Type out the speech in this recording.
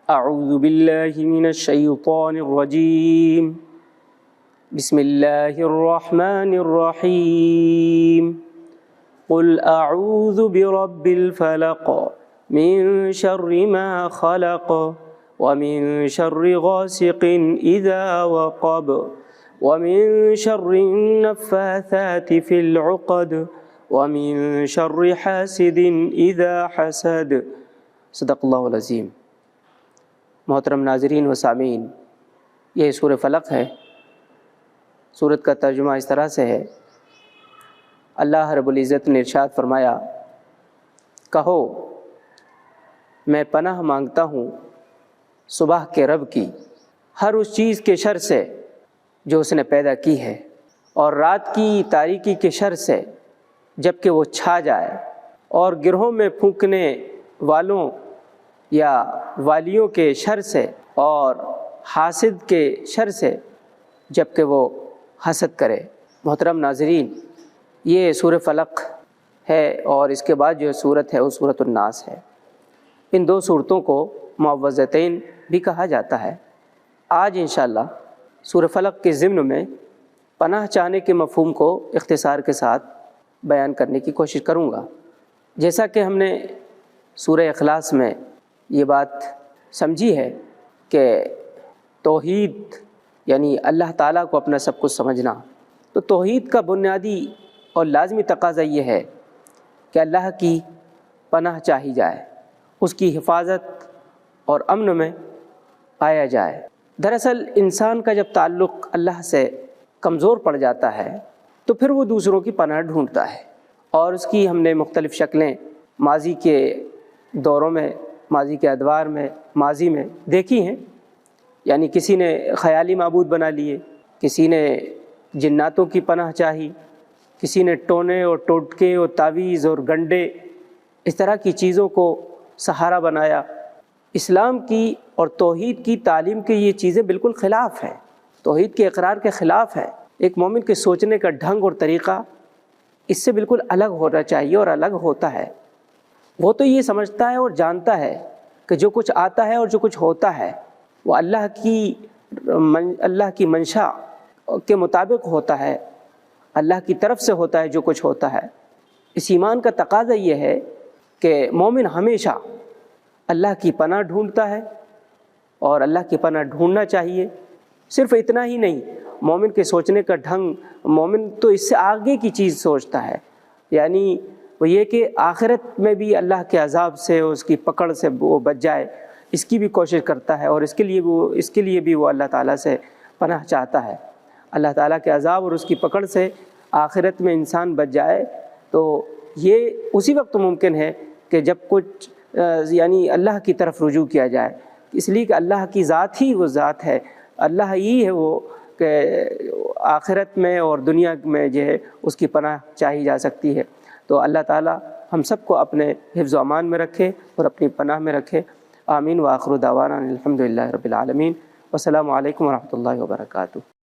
اعوذ باللہ من الشیطان الرجیم بسم اللہ الرحمن الرحیم قل اعوذ برب الفلق من شر ما خلق ومن شر غاسق اذا وقب ومن شر النفاثات في العقد ومن شر حاسد اذا حسد۔ صدق اللہ العظیم۔ محترم ناظرین و سامعین، یہ سورہ فلق ہے۔ سورت کا ترجمہ اس طرح سے ہے، اللہ رب العزت نے ارشاد فرمایا، کہو میں پناہ مانگتا ہوں صبح کے رب کی ہر اس چیز کے شر سے جو اس نے پیدا کی ہے، اور رات کی تاریکی کے شر سے جب کہ وہ چھا جائے، اور گرہوں میں پھونکنے والوں یا والیوں کے شر سے، اور حاسد کے شر سے جب کہ وہ حسد کرے۔ محترم ناظرین، یہ سورہ فلق ہے، اور اس کے بعد جو سورت ہے وہ سورۃ الناس ہے۔ ان دو سورتوں کو معوذتین بھی کہا جاتا ہے۔ آج انشاءاللہ سورہ فلق کے ضمن میں پناہ چاہنے کے مفہوم کو اختصار کے ساتھ بیان کرنے کی کوشش کروں گا۔ جیسا کہ ہم نے سورہ اخلاص میں یہ بات سمجھی ہے کہ توحید یعنی اللہ تعالیٰ کو اپنا سب کچھ سمجھنا، تو توحید کا بنیادی اور لازمی تقاضا یہ ہے کہ اللہ کی پناہ چاہی جائے، اس کی حفاظت اور امن میں پایا جائے۔ دراصل انسان کا جب تعلق اللہ سے کمزور پڑ جاتا ہے تو پھر وہ دوسروں کی پناہ ڈھونڈتا ہے، اور اس کی ہم نے مختلف شکلیں ماضی کے دوروں میں، ماضی کے ادوار میں، ماضی میں دیکھی ہیں۔ یعنی کسی نے خیالی معبود بنا لیے، کسی نے جناتوں کی پناہ چاہی، کسی نے ٹونے اور ٹوٹکے اور تعویذ اور گنڈے اس طرح کی چیزوں کو سہارا بنایا۔ اسلام کی اور توحید کی تعلیم کے یہ چیزیں بالکل خلاف ہیں، توحید کے اقرار کے خلاف ہے۔ ایک مومن کے سوچنے کا ڈھنگ اور طریقہ اس سے بالکل الگ ہونا چاہیے، اور الگ ہوتا ہے۔ وہ تو یہ سمجھتا ہے اور جانتا ہے کہ جو کچھ آتا ہے اور جو کچھ ہوتا ہے وہ اللہ کی منشا کے مطابق ہوتا ہے، اللہ کی طرف سے ہوتا ہے جو کچھ ہوتا ہے۔ اس ایمان کا تقاضا یہ ہے کہ مومن ہمیشہ اللہ کی پناہ ڈھونڈتا ہے، اور اللہ کی پناہ ڈھونڈنا چاہیے۔ صرف اتنا ہی نہیں، مومن کے سوچنے کا ڈھنگ، مومن تو اس سے آگے کی چیز سوچتا ہے، یعنی وہ یہ کہ آخرت میں بھی اللہ کے عذاب سے، اس کی پکڑ سے وہ بچ جائے، اس کی بھی کوشش کرتا ہے، اور اس کے لیے بھی وہ اللہ تعالیٰ سے پناہ چاہتا ہے۔ اللہ تعالیٰ کے عذاب اور اس کی پکڑ سے آخرت میں انسان بچ جائے، تو یہ اسی وقت ممکن ہے کہ جب کچھ یعنی اللہ کی طرف رجوع کیا جائے، اس لیے کہ اللہ کی ذات ہی وہ ذات ہے، اللہ ہی ہے وہ کہ آخرت میں اور دنیا میں جو ہے اس کی پناہ چاہی جا سکتی ہے۔ تو اللہ تعالیٰ ہم سب کو اپنے حفظ و امان میں رکھے اور اپنی پناہ میں رکھے۔ آمین وآخر دعوانا الحمدللہ رب العالمین، والسلام علیکم ورحمۃ اللہ وبرکاتہ۔